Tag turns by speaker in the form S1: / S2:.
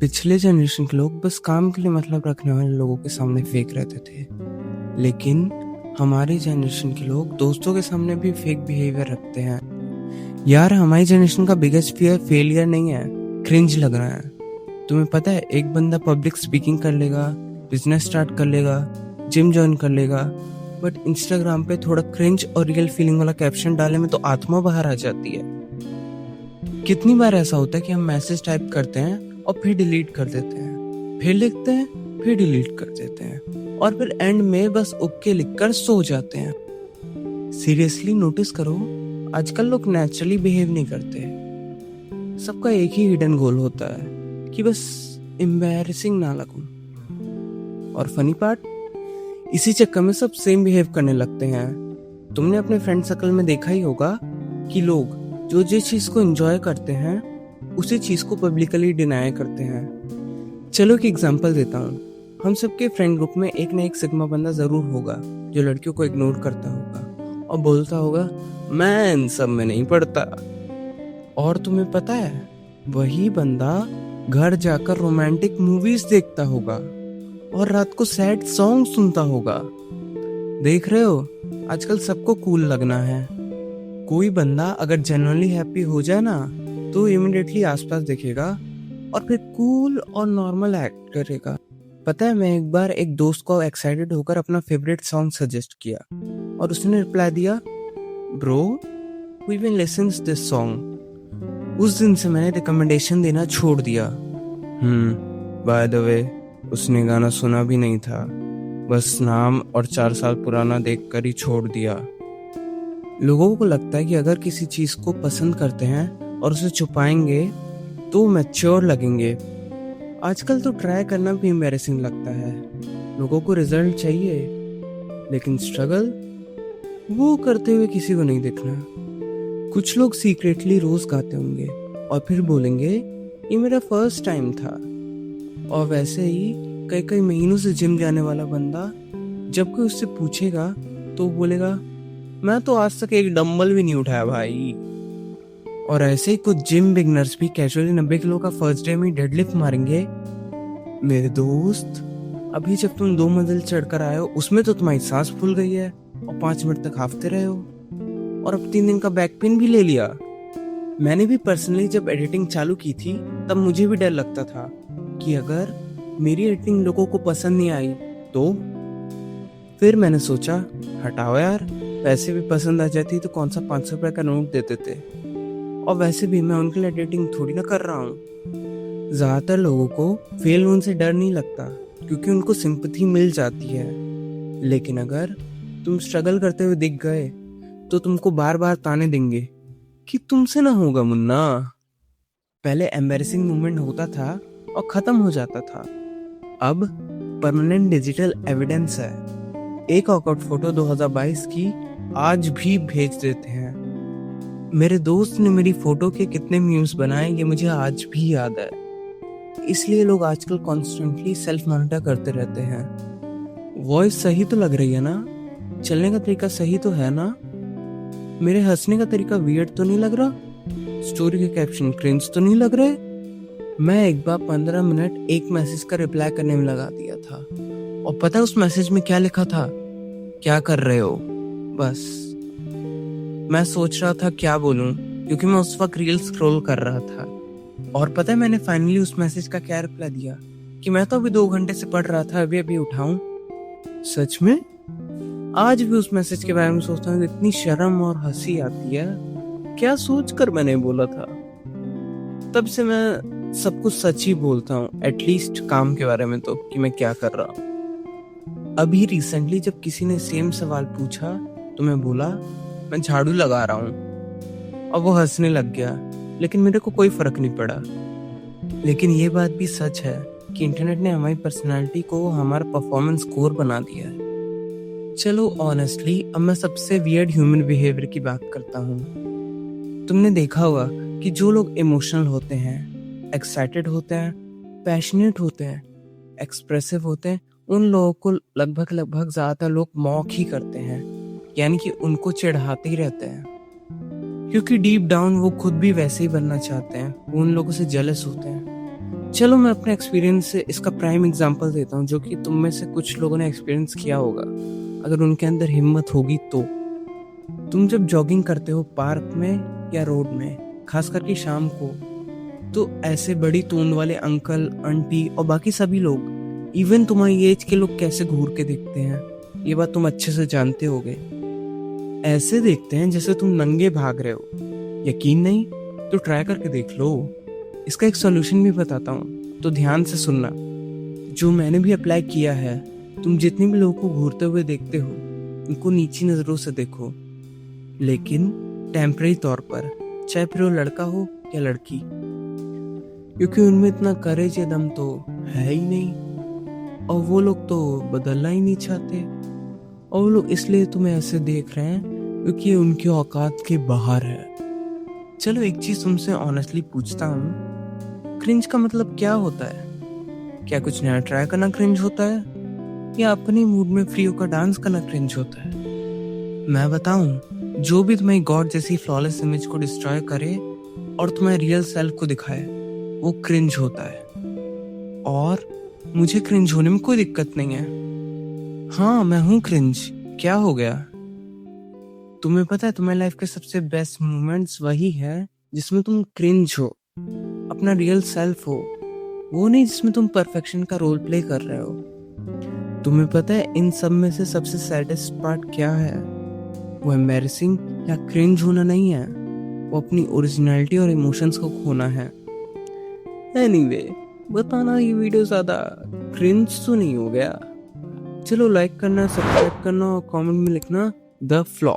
S1: पिछले जनरेशन के लोग बस काम के लिए मतलब रखने वाले लोगों के सामने फेक रहते थे, लेकिन हमारी जनरेशन के लोग दोस्तों के सामने भी फेक बिहेवियर रखते हैं। यार, हमारी जनरेशन का बिगेस्ट फियर फेलियर नहीं है, क्रिंज लग रहा है। तुम्हें पता है, एक बंदा पब्लिक स्पीकिंग कर लेगा, बिजनेस स्टार्ट कर लेगा, जिम ज्वाइन कर लेगा, बट इंस्टाग्राम पे थोड़ा क्रिंज और रियल फीलिंग वाला कैप्शन डाले में तो आत्मा बाहर आ जाती है। कितनी बार ऐसा होता है कि हम मैसेज टाइप करते हैं और फिर डिलीट कर देते हैं, फिर लिखते हैं, फिर डिलीट कर देते हैं, और फिर एंड में बस ओके लिखकर सो जाते हैं। सीरियसली नोटिस करो, आजकल लोग नेचुरली बिहेव नहीं करते। सबका एक ही हिडन गोल होता है कि बस एम्बैरेसिंग ना लगूं। और फनी पार्ट, इसी चक्कर में सब सेम बिहेव करने लगते हैं। तुमने अपने फ्रेंड सर्कल में देखा ही होगा कि लोग जो जिस चीज को एंजॉय करते हैं उसी चीज को पब्लिकली डिनाई करते हैं। चलो एक एग्जांपल देता हूँ। हम सबके फ्रेंड ग्रुप में एक ना एक सिग्मा बंदा जरूर होगा जो लड़कियों को इग्नोर करता होगा और बोलता होगा, मैं इन सब में नहीं पड़ता। और तुम्हें पता है, वही बंदा घर जाकर रोमांटिक मूवीज देखता होगा और रात को सैड सॉन्ग सुनता होगा। देख रहे हो, आजकल सबको कूल लगना है। कोई बंदा अगर जनरली हैप्पी हो जाए ना, तो इमिडिएटली आसपास देखेगा और फिर कूल और नॉर्मल एक्ट करेगा। पता है, मैं एक बार एक दोस्त को एक्साइटेड होकर अपना फेवरेट सॉन्ग सजेस्ट किया और उसने रिप्लाई दिया, bro we even listens this song. उस दिन से मैंने रिकमेंडेशन देना छोड़ दिया। बाय द वे, उसने गाना सुना भी नहीं था, बस नाम और 4 साल पुराना देखकर ही छोड़ दिया। लोगों को लगता है कि अगर किसी चीज को पसंद करते हैं और उसे छुपाएंगे तो मैच्योर लगेंगे। आजकल तो ट्राई करना भी एम्बैरेसिंग लगता है। लोगों को रिजल्ट चाहिए, लेकिन स्ट्रगल वो करते हुए किसी को नहीं देखना। कुछ लोग सीक्रेटली रोज गाते होंगे और फिर बोलेंगे, ये मेरा फर्स्ट टाइम था। और वैसे ही कई कई महीनों से जिम जाने वाला बंदा जब कोई उससे पूछेगा तो बोलेगा, मैं तो आज तक एक डंबल भी नहीं उठाया भाई। और ऐसे ही कुछ जिम बिगनर्स भी कैजुअली 90 किलो का फर्स्ट डे में डेडलिफ्ट मारेंगे। मेरे दोस्त, अभी जब तुम 2 मंजिल चढ़कर आए हो उसमें तो तुम्हारी सांस फूल गई है और 5 मिनट तक हाफते रहे हो और अब 3 दिन का बैक पेन भी ले लिया। मैंने भी पर्सनली जब एडिटिंग चालू की थी तब मुझे भी डर लगता था कि अगर मेरी एडिटिंग लोगों को पसंद नहीं आई तो। फिर मैंने सोचा, हटाओ यार, वैसे भी पसंद आ जाती तो कौन सा 500 रुपए का नोट देते थे। और वैसे भी मैं उनके लिए एडिटिंग थोड़ी ना कर रहा हूँ। ज्यादातर लोगों को फेल होने से डर नहीं लगता क्योंकि उनको सिंपैथी मिल जाती है। लेकिन अगर तुम स्ट्रगल करते हुए दिख गए तो तुमको बार बार ताने देंगे कि तुमसे ना होगा मुन्ना। पहले एम्बैरेसिंग मोमेंट होता था और खत्म हो जाता था, अब परमानेंट डिजिटल एविडेंस है। एक वर्कआउट फोटो 2022 की आज भी भेज देते हैं। मेरे दोस्त ने मेरी फोटो के कितने मीम्स बनाए ये मुझे आज भी याद है। इसलिए लोग आजकल कॉन्स्टेंटली सेल्फ मॉनिटर करते रहते हैं। वॉइस सही तो लग रही है ना, चलने का तरीका सही तो है ना, मेरे हंसने का तरीका वियर्ड तो नहीं लग रहा, स्टोरी के कैप्शन क्रिंज तो नहीं लग रहे। मैं एक बार 15 मिनट एक मैसेज का रिप्लाई करने में लगा दिया था और पता है उस मैसेज में क्या लिखा था, क्या कर रहे हो। बस मैं सोच रहा था क्या बोलूं, क्योंकि मैं उस वक्त रील स्क्रॉल कर रहा था। और पता है मैंने फाइनली उस मैसेज का क्या रिप्लाई दिया कि मैं तो अभी 2 घंटे से पढ़ रहा था, अभी अभी उठाऊं। सच में आज भी उस मैसेज के बारे में सोचता हूँ, इतनी शर्म और हंसी आती है। क्या सोचकर मैंने बोला था। तब से मैं सब कुछ सच ही बोलता हूँ, एटलीस्ट काम के बारे में तो, कि मैं क्या कर रहा हूँ। अभी रिसेंटली जब किसी ने सेम सवाल पूछा तो मैं बोला, मैं झाड़ू लगा रहा हूँ, और वो हंसने लग गया, लेकिन मेरे को कोई फर्क नहीं पड़ा। लेकिन ये बात भी सच है कि इंटरनेट ने हमारी पर्सनालिटी को हमारा परफॉर्मेंस स्कोर बना दिया है। चलो ऑनेस्टली, अब मैं सबसे वियर्ड ह्यूमन बिहेवियर की बात करता हूँ। तुमने देखा होगा कि जो लोग इमोशनल होते हैं, एक्साइटेड होते हैं, पैशनेट होते हैं, एक्सप्रेसिव होते हैं, उन लोगों को लगभग ज्यादातर लोग मॉक ही करते हैं, यानी कि उनको चिढ़ाते ही रहते हैं, क्योंकि डीप डाउन वो खुद भी वैसे ही बनना चाहते हैं। वो उन लोगों से जेलस होते हैं। चलो मैं अपने एक्सपीरियंस से इसका प्राइम एग्जांपल देता हूँ, जो कि तुम में से कुछ लोगों ने एक्सपीरियंस किया होगा, अगर उनके अंदर हिम्मत होगी तो। तुम जब जॉगिंग करते हो पार्क में या रोड में, खास करके शाम को, तो ऐसे बड़ी तोंद वाले अंकल आंटी और बाकी सभी लोग, इवन तुम्हारी एज के लोग, कैसे घूर के देखते हैं, ये बात तुम अच्छे से जानते होगे। ऐसे देखते हैं जैसे तुम नंगे भाग रहे हो। यकीन नहीं तो ट्राई करके देख लो। इसका एक सॉल्यूशन भी बताता हूँ, तो ध्यान से सुनना, जो मैंने भी अप्लाई किया है। तुम जितने भी लोगों को घूरते हुए देखते हो, उनको नीची नजरों से देखो, लेकिन टेम्परेरी तौर पर, चाहे फिर वो लड़का हो या लड़की, क्योंकि उनमें इतना करेज या दम तो है ही नहीं, और वो लोग तो बदलना ही नहीं चाहते, और वो लोग इसलिए तुम्हें ऐसे देख रहे हैं क्योंकि ये उनके औकात के बाहर है। चलो एक चीज तुमसे ऑनेस्टली पूछता हूँ, क्रिंज का मतलब क्या होता है? क्या कुछ नया ट्राई करना क्रिंज होता है, या अपने मूड में फ्री होकर डांस करना क्रिंज होता है? मैं बताऊं, जो भी तुम्हारी गॉड जैसी फ्लॉलेस इमेज को डिस्ट्रॉय करे और तुम्हारे रियल सेल्फ को दिखाए, वो क्रिंज होता है। और मुझे क्रिंज होने में कोई दिक्कत नहीं है। हाँ, मैं हूँ क्रिंज, क्या हो गया? तुम्हें पता है, तुम्हारी लाइफ के सबसे बेस्ट मोमेंट्स वही है जिसमें तुम क्रिंज हो, अपना रियल सेल्फ हो, वो नहीं जिसमें तुम परफेक्शन का रोल प्ले कर रहे हो। तुम्हें पता है इन सब में से सबसे सैडेस्ट पार्ट क्या है? वो एम्बैरेसिंग या क्रिंज होना नहीं है, वो अपनी ओरिजिनलिटी और इमोशंस को खोना है। एनीवे, बताना ये वीडियो ज्यादा क्रिंज तो नहीं हो गया? चलो लाइक करना, सब्सक्राइब करना और कमेंट में लिखना द फ्लॉ।